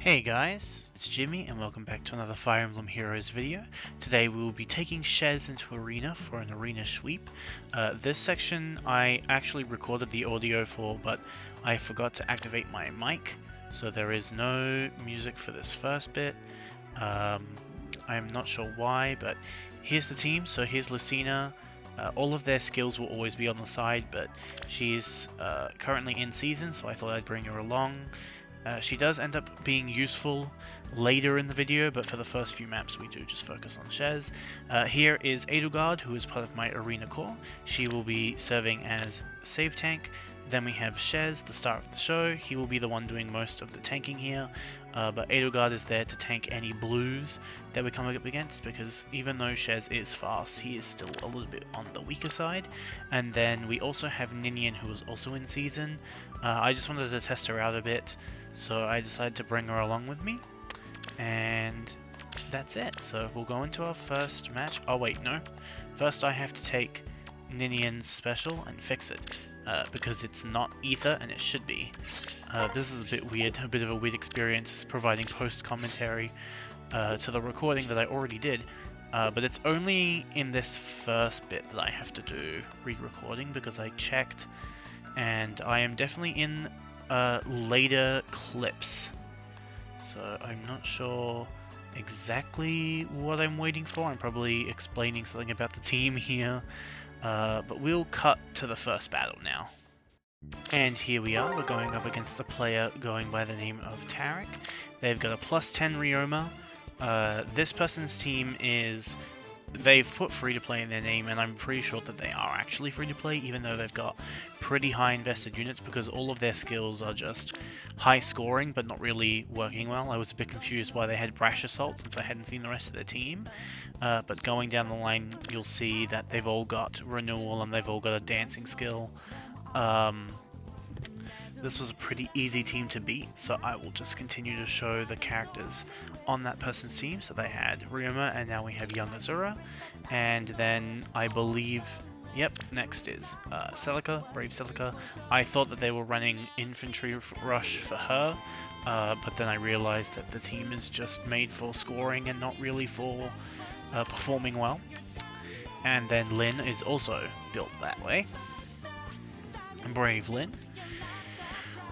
Hey guys, it's Jimmy and welcome back to another Fire Emblem Heroes video. Today we will be taking SHEZ into Arena for an arena sweep. This section I actually recorded the audio for, but I forgot to activate my mic, so there is no music for this first bit. I'm not sure why, but here's the team. So here's Lucina. All of their skills will always be on the side, but she's currently in season, so I thought I'd bring her along. She does end up being useful later in the video, but for the first few maps we do just focus on SHEZ. Here is Edelgard, who is part of my arena core. She will be serving as save tank. Then we have SHEZ, the star of the show. He will be the one doing most of the tanking here, but Edelgard is there to tank any blues that we come up against, because even though SHEZ is fast, he is still a little bit on the weaker side. And then we also have Ninian, who is also in season. I just wanted to test her out a bit, so I decided to bring her along with me, and that's it. So we'll go into our first match. Oh wait, no. First I have to take Ninian's special and fix it, because it's not Ether and it should be. This is a bit weird, a bit of a weird experience providing post-commentary to the recording that I already did, but it's only in this first bit that I have to do re-recording, because I checked and I am definitely in later clips, so I'm not sure exactly what I'm waiting for. I'm probably explaining something about the team here, but we'll cut to the first battle now. And here we are, we're going up against a player going by the name of Tarek. They've got a +10 Ryoma. This person's team is... they've put free-to-play in their name, and I'm pretty sure that they are actually free-to-play, even though they've got pretty high invested units, because all of their skills are just high scoring, but not really working well. I was a bit confused why they had Brash Assault, since I hadn't seen the rest of their team. But going down the line, you'll see that they've all got Renewal, and they've all got a dancing skill. This was a pretty easy team to beat, so I will just continue to show the characters on that person's team. So they had Ryoma, and now we have Young Azura, and then I believe, yep, next is Celica, Brave Celica. I thought that they were running Infantry Rush for her, but then I realized that the team is just made for scoring and not really for performing well. And then Lyn is also built that way. Brave Lyn.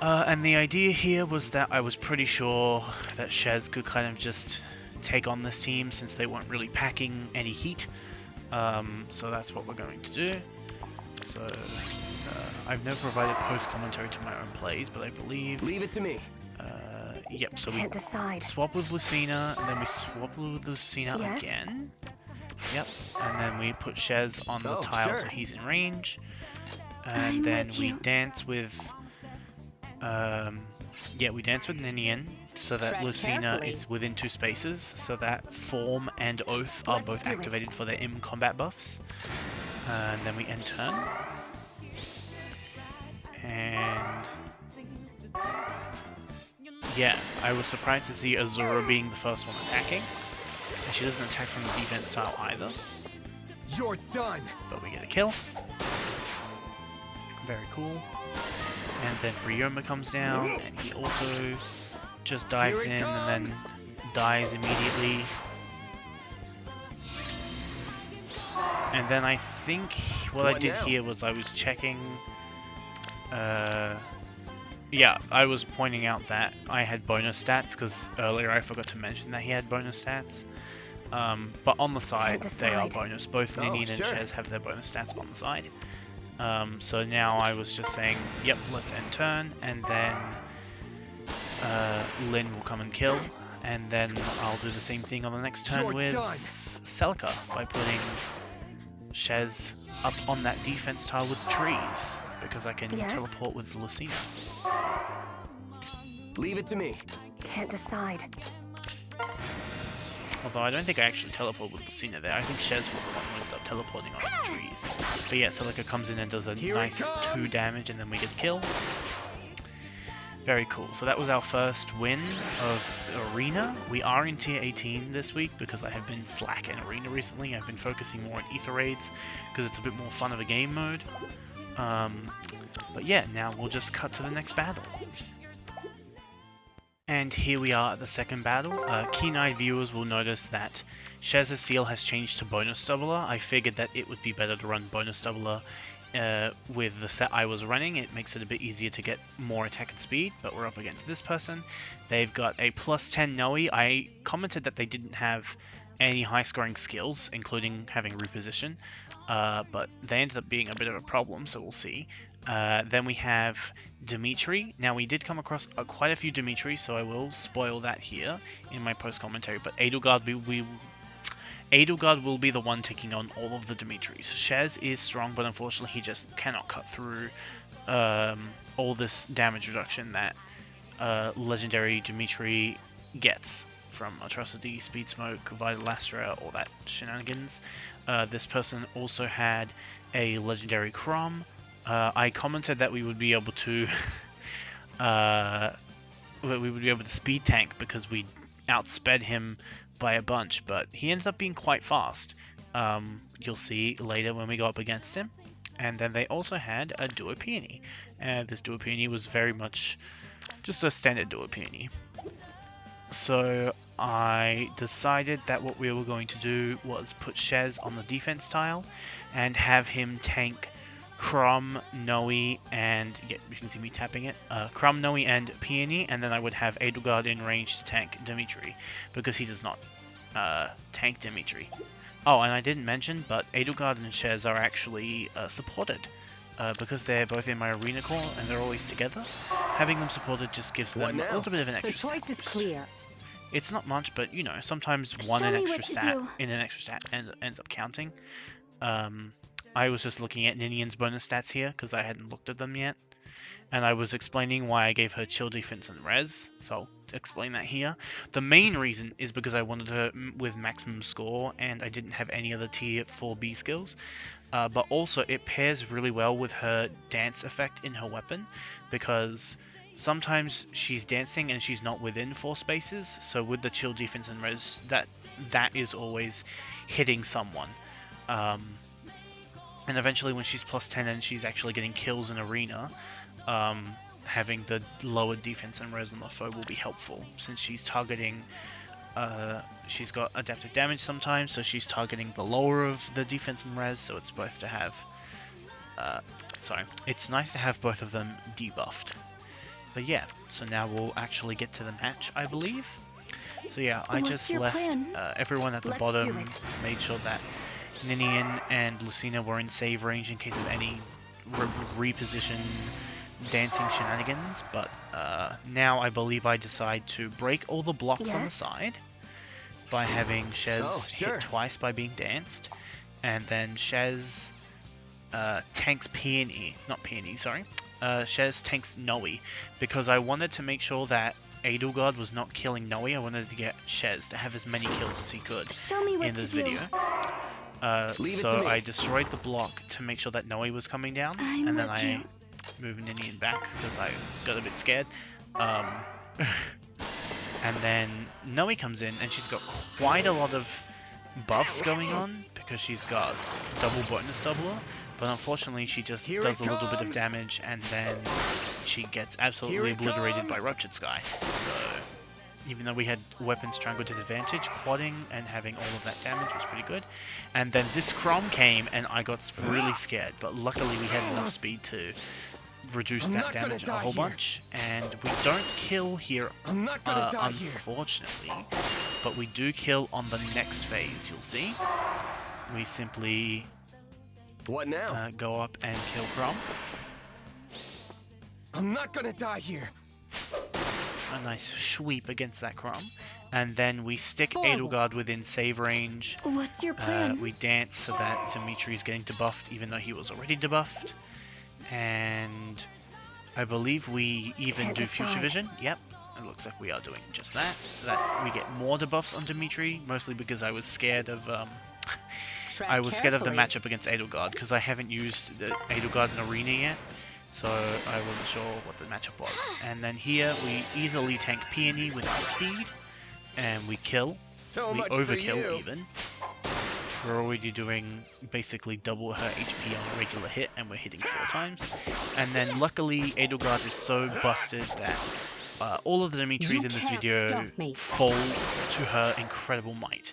And the idea here was that I was pretty sure that SHEZ could kind of just take on this team, since they weren't really packing any heat. So that's what we're going to do. So I've never provided post-commentary to my own plays, but I believe... leave it to me. Yep, so we swap with Lucina, and then we swap with Lucina again. Yep, and then we put SHEZ on the tile so he's in range. And then we dance with... yeah, we dance with Ninian, so that Lucina is within 2 spaces, so that Form and Oath are both activated for their Im combat buffs. And then we end turn. And... yeah, I was surprised to see Azura being the first one attacking. And she doesn't attack from the defense style either. You're done. But we get a kill. Very cool. And then Ryoma comes down, and he also just dives in and then dies immediately. And then I think what I did here was I was checking... yeah, I was pointing out that I had bonus stats, because earlier I forgot to mention that he had bonus stats. But on the side, they are bonus. Both Ninian and SHEZ have their bonus stats on the side. So now I was just saying, yep, let's end turn, and then Lyn will come and kill, and then I'll do the same thing on the next turn with Celica by putting SHEZ up on that defense tile with trees, because I can teleport with Lucina. Leave it to me. Can't decide. Although I don't think I actually teleported with Lucina there. I think SHEZ was the one who ended up teleporting on the trees. But yeah, Celica comes in and does a nice 2 damage, and then we get the kill. Very cool. So that was our first win of Arena. We are in Tier 18 this week, because I have been slack in Arena recently. I've been focusing more on Ether Raids, because it's a bit more fun of a game mode. But yeah, now we'll just cut to the next battle. And here we are at the second battle. Keen-eyed viewers will notice that SHEZ's seal has changed to bonus doubler. I figured that it would be better to run bonus doubler with the set I was running. It makes it a bit easier to get more attack and speed, but we're up against this person. They've got a plus 10 Noe. I commented that they didn't have any high-scoring skills, including having reposition, but they ended up being a bit of a problem, so we'll see. Then we have Dimitri. Now, we did come across quite a few Dimitri, so I will spoil that here in my post-commentary, but Edelgard will be the one taking on all of the Dimitris. SHEZ is strong, but unfortunately he just cannot cut through all this damage reduction that legendary Dimitri gets from Atrocity, Speed Smoke, Vital Astra, all that shenanigans. This person also had a legendary Crom. I commented that we would be able to speed tank because we outsped him by a bunch, but he ended up being quite fast. You'll see later when we go up against him. And then they also had a Duo Peony. This Duo Peony was very much just a standard Duo Peony. So I decided that what we were going to do was put SHEZ on the defense tile and have him tank Crom, Noe, and yeah, you can see me tapping it. Crom, Noe, and Peony, and then I would have Edelgard in range to tank Dimitri, because he does not tank Dimitri. Oh, and I didn't mention, but Edelgard and SHEZ are actually supported, because they're both in my arena core and they're always together. Having them supported just gives them a little bit of an extra stat. The choice is clear. It's not much, but you know, sometimes one an extra stat ends up counting. I was just looking at Ninian's bonus stats here because I hadn't looked at them yet, and I was explaining why I gave her chill defense and res, so I'll explain that here. The main reason is because I wanted her with maximum score and I didn't have any other tier 4B skills, but also it pairs really well with her dance effect in her weapon, because sometimes she's dancing and she's not within 4 spaces, so with the chill defense and res, that is always hitting someone. And eventually when she's plus 10 and she's actually getting kills in arena, having the lower defense and res on the foe will be helpful, since she's targeting, she's got adaptive damage sometimes, so she's targeting the lower of the defense and res, so it's both to have, it's nice to have both of them debuffed. But yeah, so now we'll actually get to the match, I believe. So yeah, I just left everyone at the bottom, made sure that Ninian and Lucina were in save range in case of any reposition dancing shenanigans, but now I believe I decide to break all the blocks on the side by having SHEZ hit twice by being danced, and then SHEZ tanks Peony, not Peony, sorry. SHEZ tanks Noe, because I wanted to make sure that Edelgard was not killing Noe. I wanted to get SHEZ to have as many kills as he could in this video. So I destroyed the block to make sure that Noe was coming down, and then I moved Ninian back because I got a bit scared. And then Noe comes in and she's got quite a lot of buffs going on because she's got double bonus doubler, but unfortunately she just does a little bit of damage and then she gets absolutely obliterated by Ruptured Sky. So even though we had weapons triangle disadvantage, quadding and having all of that damage was pretty good. And then this Crom came and I got really scared, but luckily we had enough speed to reduce that damage a whole bunch. And we don't kill here, unfortunately, but we do kill on the next phase, you'll see. We simply go up and kill Crom. I'm not gonna die here. A nice sweep against that Crom, and then we stick Edelgard within save range. What's your plan? We dance so that Dimitri's getting debuffed even though he was already debuffed, and I believe we even do Future Vision. Yep, it looks like we are doing just that, so that we get more debuffs on Dimitri, mostly because I was scared of the matchup against Edelgard, because I haven't used the Edelgard in Arena yet. So I wasn't sure what the matchup was. And then here we easily tank Peony with our speed, and we kill. We overkill even. We're already doing basically double her HP on a regular hit, and we're hitting 4 times. And then luckily Edelgard is so busted that all of the Dimitris You in this can't video stop me. fold to her incredible might.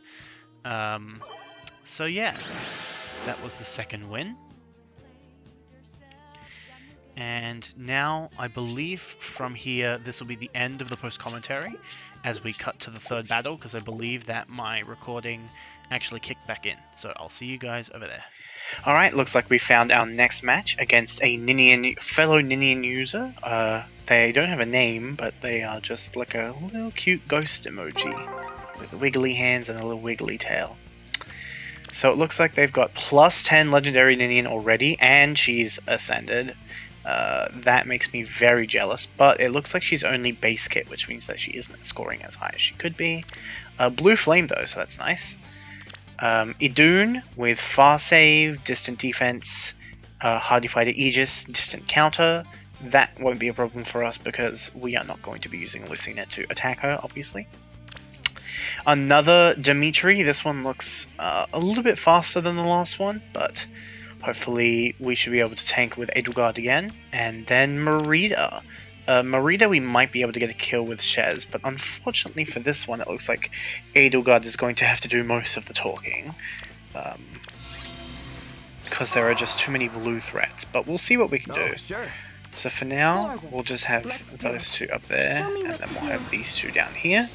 So yeah, that was the second win. And now, I believe from here, this will be the end of the post-commentary as we cut to the third battle, because I believe that my recording actually kicked back in. So I'll see you guys over there. Alright, looks like we found our next match against a fellow Ninian user. They don't have a name, but they are just like a little cute ghost emoji with wiggly hands and a little wiggly tail. So it looks like they've got plus 10 legendary Ninian already, and she's ascended. That makes me very jealous, but it looks like she's only base kit, which means that she isn't scoring as high as she could be. Blue flame though, so that's nice. Idun with far save, distant defense, hardy fighter Aegis, distant counter. That won't be a problem for us because we are not going to be using Lucina to attack her, obviously. Another Dimitri. This one looks a little bit faster than the last one, but hopefully we should be able to tank with Edelgard again. And then Merida. Merida we might be able to get a kill with SHEZ, but unfortunately for this one it looks like Edelgard is going to have to do most of the talking. Because there are just too many blue threats, but we'll see what we can do. Sure. So for now, we'll just have those two up there, and then we'll have these two down here.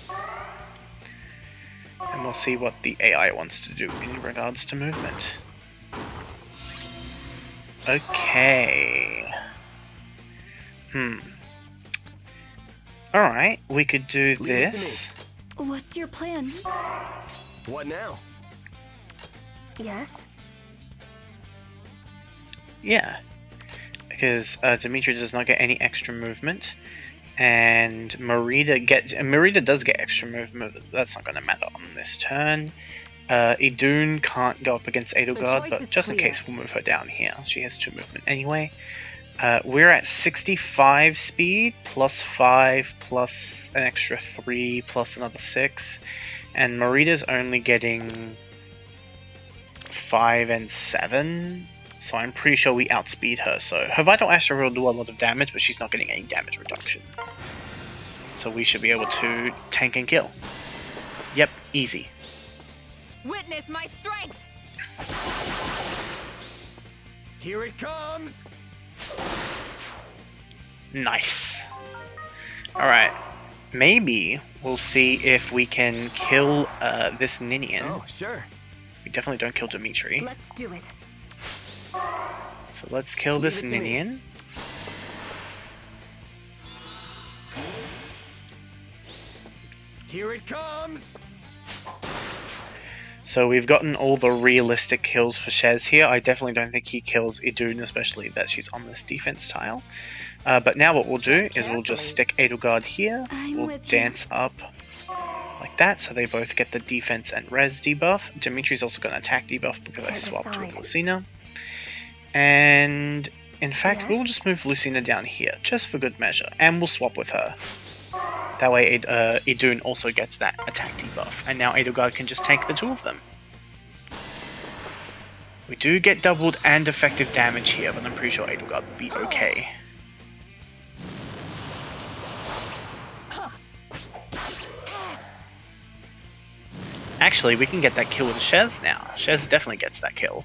And we'll see what the AI wants to do in regards to movement. Okay. Alright, we could do this. What's your plan? What now? Yes? Yeah. Because Dimitri does not get any extra movement. And Merida does get extra movement, but that's not going to matter on this turn. Idun can't go up against Edelgard, but just in case we'll move her down here. She has 2 movement anyway. We're at 65 speed, plus 5, plus an extra 3, plus another 6. And Merida's only getting 5 and 7. So I'm pretty sure we outspeed her. So her Vital Astra will do a lot of damage, but she's not getting any damage reduction. So we should be able to tank and kill. Yep, easy. Witness my strength! Here it comes! Nice. Alright. Maybe we'll see if we can kill this Ninian. Oh, sure. We definitely don't kill Dimitri. Let's do it. So let's kill this Ninian. Here it comes! So we've gotten all the realistic kills for SHEZ here. I definitely don't think he kills Idun, especially that she's on this defense tile. But now what we'll do is we'll just stick Edelgard here. We'll dance up like that, so they both get the defense and res debuff. Dimitri's also got an attack debuff because I swapped with Lucina. And in fact, we'll just move Lucina down here, just for good measure, and we'll swap with her. That way Idun also gets that attack debuff, and now Edelgard can just tank the 2 of them. We do get doubled and effective damage here, but I'm pretty sure Edelgard will be okay. Actually, we can get that kill with SHEZ now. SHEZ definitely gets that kill.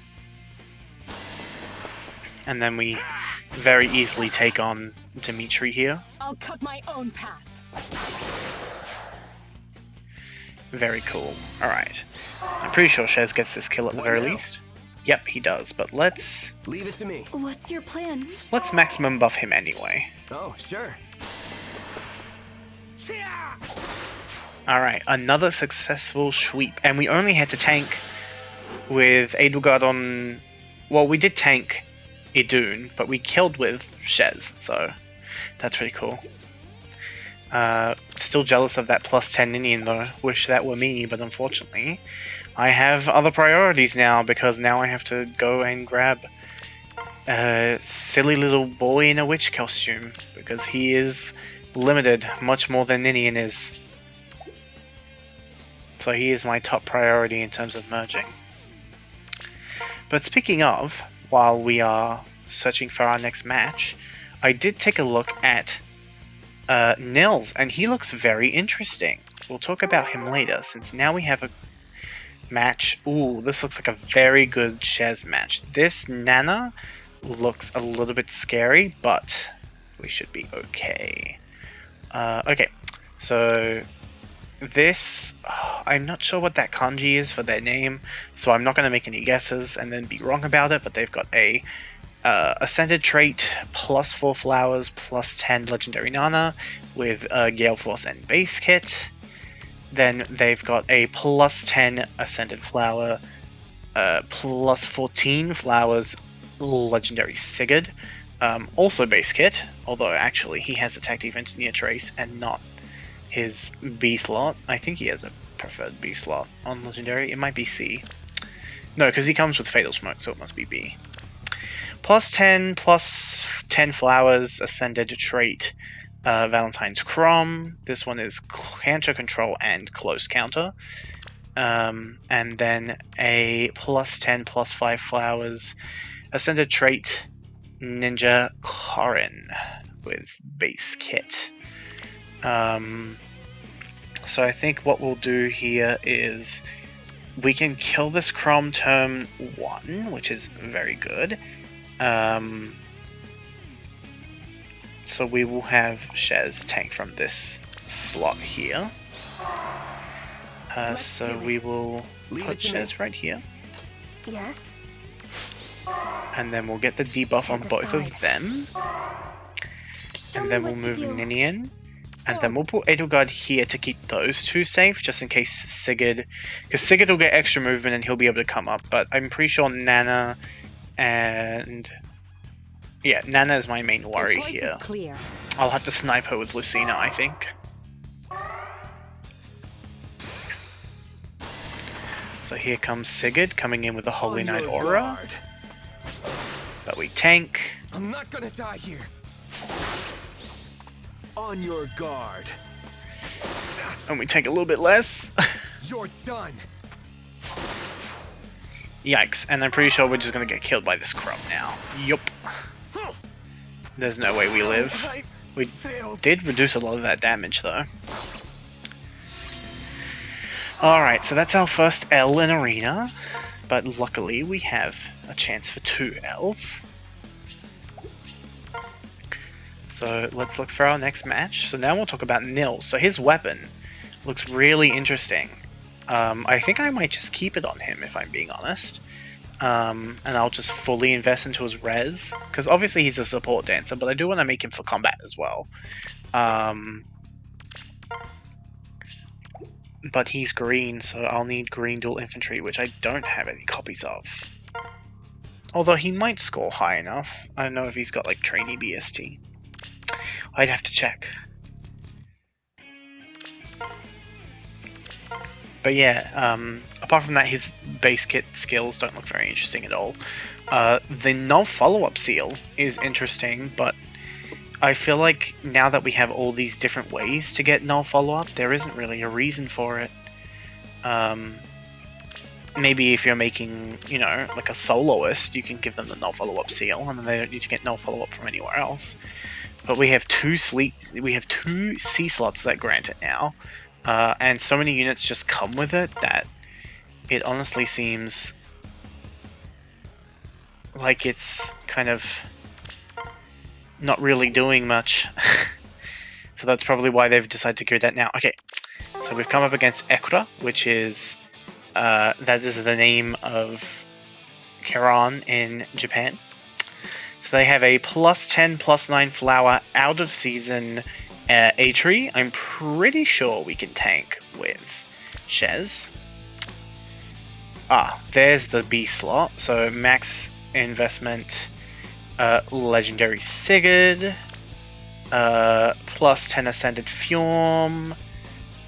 And then we very easily take on Dimitri here. I'll cut my own path. Very cool. Alright. I'm pretty sure SHEZ gets this kill at the very least. Yep, he does, but let's Leave it to me. What's your plan? maximum buff him anyway. Oh, sure. Alright, another successful sweep. And we only had to tank with Edelgard on... Well, we did tank Idun, but we killed with SHEZ, so that's pretty cool. Still jealous of that plus 10 Ninian though. Wish that were me, but unfortunately I have other priorities now, because now I have to go and grab a silly little boy in a witch costume, because he is limited much more than Ninian is. So he is my top priority in terms of merging. But speaking of, while we are searching for our next match, I did take a look at Nils, and he looks very interesting. We'll talk about him later, since now we have a match. Ooh, this looks like a very good SHEZ match. This Nana looks a little bit scary, but we should be okay. Okay, so this, I'm not sure what that kanji is for their name, so I'm not going to make any guesses and then be wrong about it, but they've got a Ascended trait, +4 flowers, +10 legendary Nana with Gale Force and base kit. Then they've got a +10 Ascended flower, +14 flowers, legendary Sigurd. Also base kit, although actually he has attack defense near trace and not his B slot. I think he has a preferred B slot on legendary. It might be C. No, because he comes with Fatal Smoke, so it must be B. +10, +10 flowers, Ascended trait, Valentine's Crom. This one is Cancer Control and Close Counter. And then a +10, +5 flowers, Ascended trait, Ninja Korin with base kit. So I think what we'll do here is we can kill this Crom turn 1, which is very good. So we will have SHEZ tank from this slot here. So we will put SHEZ right here. Yes. And then we'll get the debuff on both of them. And then we'll move Ninian. And then we'll put Edelgard here to keep those two safe, just in case Sigurd... Because Sigurd will get extra movement and he'll be able to come up. But I'm pretty sure Nana and... Yeah, Nana is my main worry here. I'll have to snipe her with Lucina, I think. So here comes Sigurd, coming in with a Holy Knight Aura. But we tank. I'm not gonna die here. On your guard. And we take a little bit less. You're done. Yikes, and I'm pretty sure we're just gonna get killed by this Crom now. Yup. There's no way we live. We did reduce a lot of that damage though. Alright, so that's our first L in Arena. But luckily we have a chance for 2 Ls. So let's look for our next match. So now we'll talk about Nils. So his weapon looks really interesting. I think I might just keep it on him if I'm being honest. And I'll just fully invest into his res. Because obviously he's a support dancer, but I do want to make him for combat as well. But he's green, so I'll need green dual infantry, which I don't have any copies of. Although he might score high enough. I don't know if he's got like trainee BST. I'd have to check. But yeah, apart from that, his base kit skills don't look very interesting at all. The null follow-up seal is interesting, but I feel like now that we have all these different ways to get null follow-up, there isn't really a reason for it. Maybe if you're making, you know, like a soloist, you can give them the null follow-up seal, and then they don't need to get null follow-up from anywhere else. But we have two C slots that grant it now, and so many units just come with it that it honestly seems like it's kind of not really doing much. So that's probably why they've decided to go that now. Okay, so we've come up against Ekura, which is that is the name of Kiran in Japan. So they have a +10, +9 flower out of season A tree. I'm pretty sure we can tank with SHEZ. Ah, there's the B slot. So max investment, legendary Sigurd, +10 ascended Fjorm.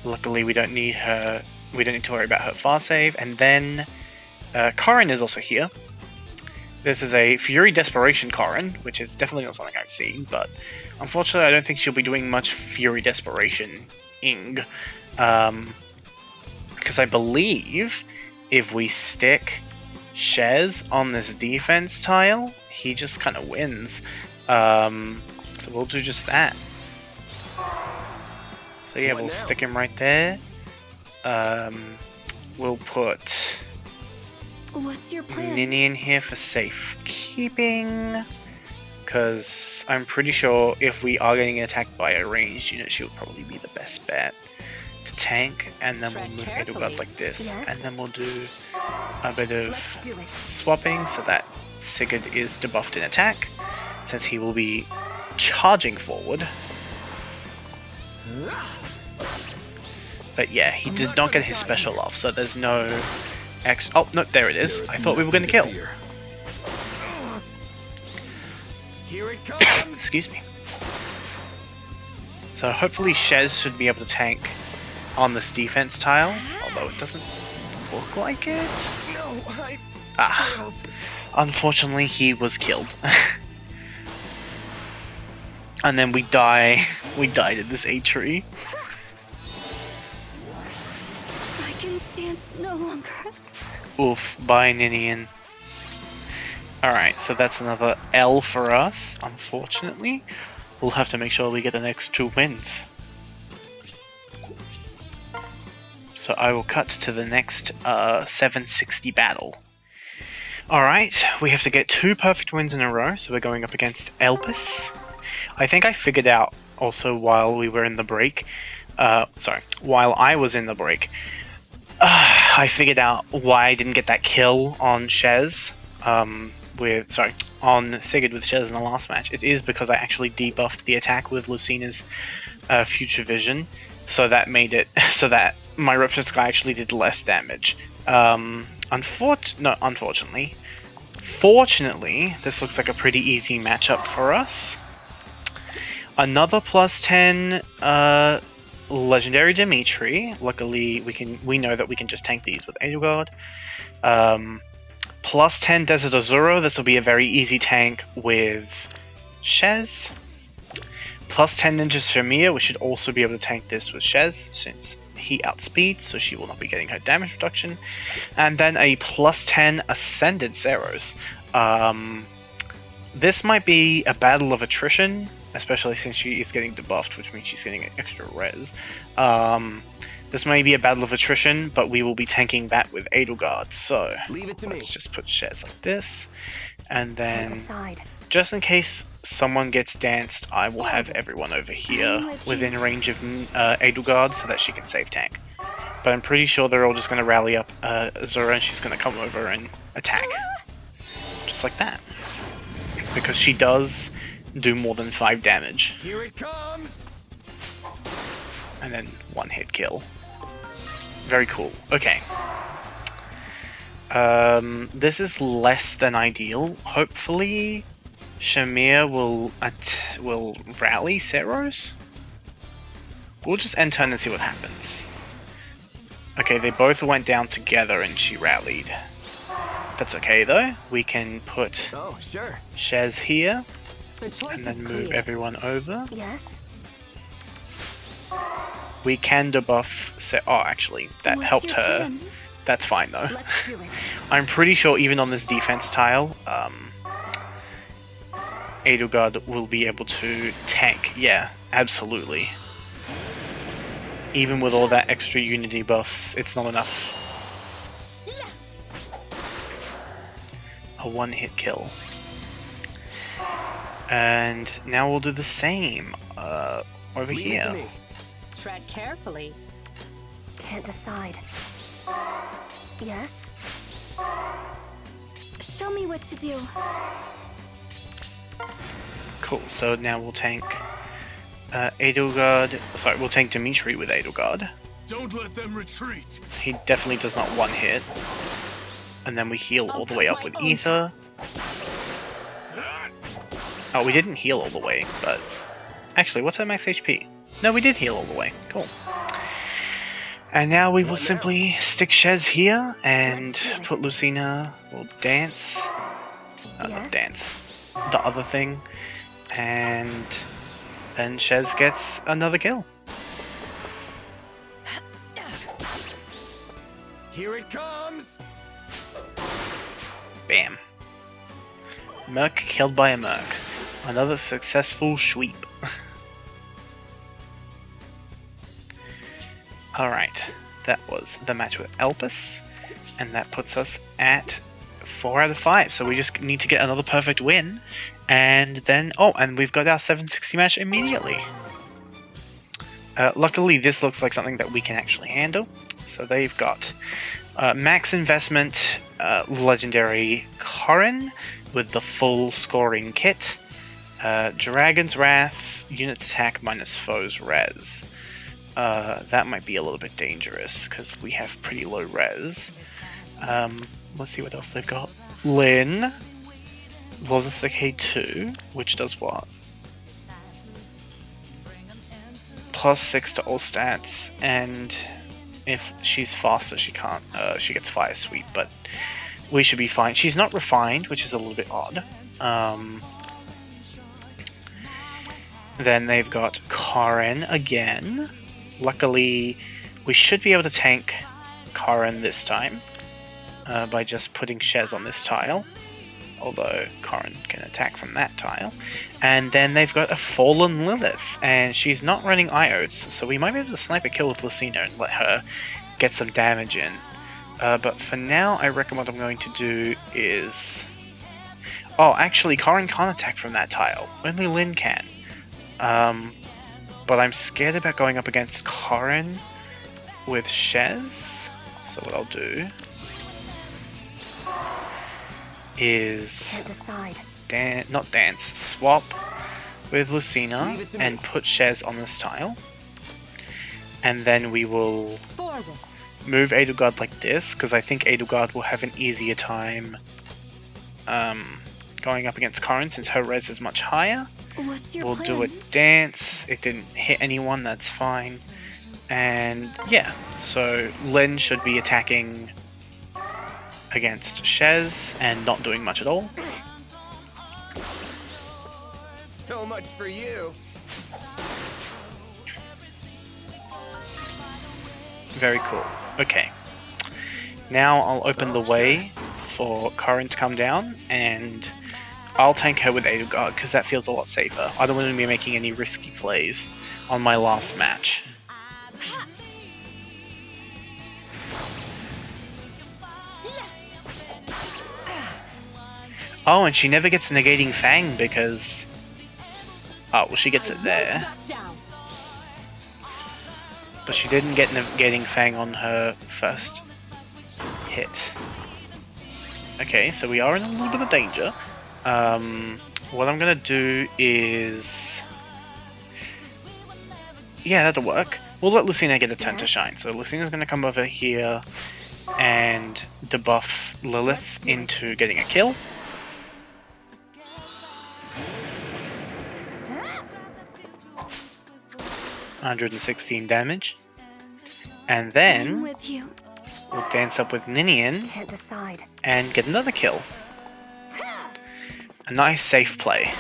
Luckily we don't need her. We don't need to worry about her far save. And then Korin is also here. This is a Fury Desperation Korin, which is definitely not something I've seen, but unfortunately I don't think she'll be doing much Fury Desperation-ing. Because I believe if we stick SHEZ on this defense tile, he just kind of wins. So we'll do just that. So yeah, What we'll now? stick him right there. We'll put What's your plan? Ninny in here for safekeeping. Because I'm pretty sure if we are getting attacked by a ranged unit, she'll probably be the best bet to tank. And then we'll Tread move carefully. Edelgard like this. Yes. And then we'll do a bit of Let's do it. swapping so that Sigurd is debuffed in attack, since he will be charging forward. But yeah, he did not get his special off, so there's no X. Oh, no, there it is. I thought we were going to kill. Here it comes. Excuse me. So hopefully SHEZ should be able to tank on this defense tile, although it doesn't look like it. No, I Ah, failed. unfortunately he was killed. And then we died in this A tree. I can stand no longer. Oof, bye Ninian. Alright, so that's another L for us, unfortunately. We'll have to make sure we get the next 2 wins. So I will cut to the next 760 battle. Alright, we have to get 2 perfect wins in a row, so we're going up against Elpis. I think I figured out also while we were in the break, while I was in the break, I figured out why I didn't get that kill on SHEZ, on Sigurd with SHEZ in the last match. It is because I actually debuffed the attack with Lucina's Future Vision, so that made it so that my Reptile guy actually did less damage. Unfortunately, fortunately, this looks like a pretty easy matchup for us. Another +10 Legendary Dimitri. Luckily, we know that we can just tank these with Edelgard. +10 Desert Azuro. This will be a very easy tank with SHEZ. +10 Ninja Shamir. We should also be able to tank this with SHEZ since he outspeeds, so she will not be getting her damage reduction. And then a +10 Ascended Zeros. This might be a battle of attrition, especially since she is getting debuffed, which means she's getting an extra res. This may be a battle of attrition, but we will be tanking that with Edelgard, so Leave it to me. let's just put SHEZ like this. And then, Decide. just in case someone gets danced, I will have everyone over here within range of Edelgard so that she can save tank. But I'm pretty sure they're all just going to rally up Azura, and she's going to come over and attack. Just like that. Because she does do more than 5 damage. Here it comes. And then 1 hit kill. Very cool. Okay. This is less than ideal. Hopefully Shamir will rally Seros? We'll just end turn and see what happens. Okay, they both went down together and she rallied. That's okay though. We can put Oh, sure. SHEZ here The choice and then is move clear. everyone over. Yes. We can debuff oh, actually, that What's helped your her. plan? That's fine though. Let's do it. I'm pretty sure even on this defense tile, Edelgard will be able to tank. Yeah, absolutely. Even with all that extra unity buffs, it's not enough. A 1-hit kill. And now we'll do the same over Leave it here. to me. Tread carefully. Can't decide. Yes? Show me what to do. Cool, so now we'll tank Edelgard. Sorry, we'll tank Dimitri with Edelgard. Don't let them retreat. He definitely does not 1-hit. And then we heal all the way up with Ether. Oh, we didn't heal all the way, but... Actually, what's our max HP? No, we did heal all the way. Cool. And now we will simply stick SHEZ here and put Lucina, or dance. Not dance. The other thing. And then SHEZ gets another kill. Here it comes. Bam. Merc killed by a Merc. Another successful sweep. Alright, that was the match with Elpis, and that puts us at 4 out of 5, so we just need to get another perfect win, and then, oh, and we've got our 760 match immediately. Luckily, this looks like something that we can actually handle, so they've got max investment, legendary Corrin with the full scoring kit, Dragon's Wrath, unit attack minus foes res. That might be a little bit dangerous because we have pretty low res. Let's see what else they've got. Lyn, Lawless Decay 2, which does what? +6 to all stats, and if she's faster, she can't. She gets Fire Sweep, but we should be fine. She's not refined, which is a little bit odd. Then they've got Corrin again. Luckily, we should be able to tank Corrin this time by just putting SHEZ on this tile. Although Corrin can attack from that tile. And then they've got a Fallen Lilith, and she's not running Iodes, so we might be able to snipe a kill with Lucina and let her get some damage in. But for now, I reckon what I'm going to do is... Oh, actually, Corrin can't attack from that tile. Only Lyn can. But I'm scared about going up against Corrin with SHEZ, so what I'll do is Can't decide. not dance, swap with Lucina and put SHEZ on this tile, and then we will Forward. move Edelgard like this, because I think Edelgard will have an easier time going up against Corrin since her res is much higher. What's your We'll plan? do a dance. It didn't hit anyone, that's fine. And yeah, so Lyn should be attacking against SHEZ and not doing much at all. So much for you. Very cool. Okay. Now I'll open the way for Corrin to come down, and I'll tank her with Edelgard because that feels a lot safer. I don't want to be making any risky plays on my last match. Oh, and she never gets Negating Fang because... Oh, well, she gets it there. But she didn't get Negating Fang on her first hit. Okay, so we are in a little bit of danger. What I'm gonna do is... Yeah, that'll work. We'll let Lucina get a turn to shine. So Lucina's gonna come over here and debuff Lilith into getting a kill. 116 damage. And I'm then with you. we'll dance up with Ninian Can't decide. and get another kill. A nice safe play.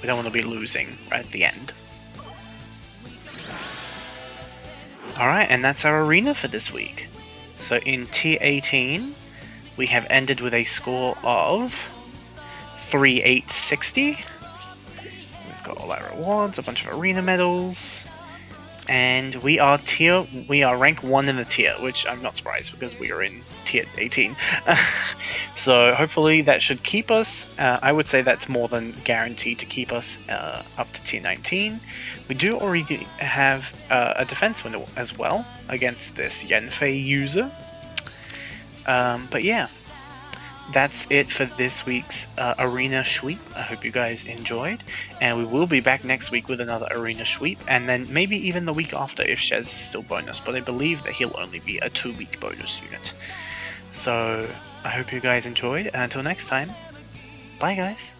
We don't want to be losing right at the end. Alright, and that's our arena for this week. So in Tier 18, we have ended with a score of 3860. We've got all our rewards, a bunch of arena medals, and we are rank 1 in the tier, which I'm not surprised because we are in Tier 18. So hopefully that should keep us. I would say that's more than guaranteed to keep us up to Tier 19. We do already have a defense window as well against this Yenfei user. But yeah, that's it for this week's arena sweep. I hope you guys enjoyed, and we will be back next week with another arena sweep, and then maybe even the week after if SHEZ is still bonus, but I believe that he'll only be a 2-week bonus unit. So I hope you guys enjoyed, and until next time, bye guys.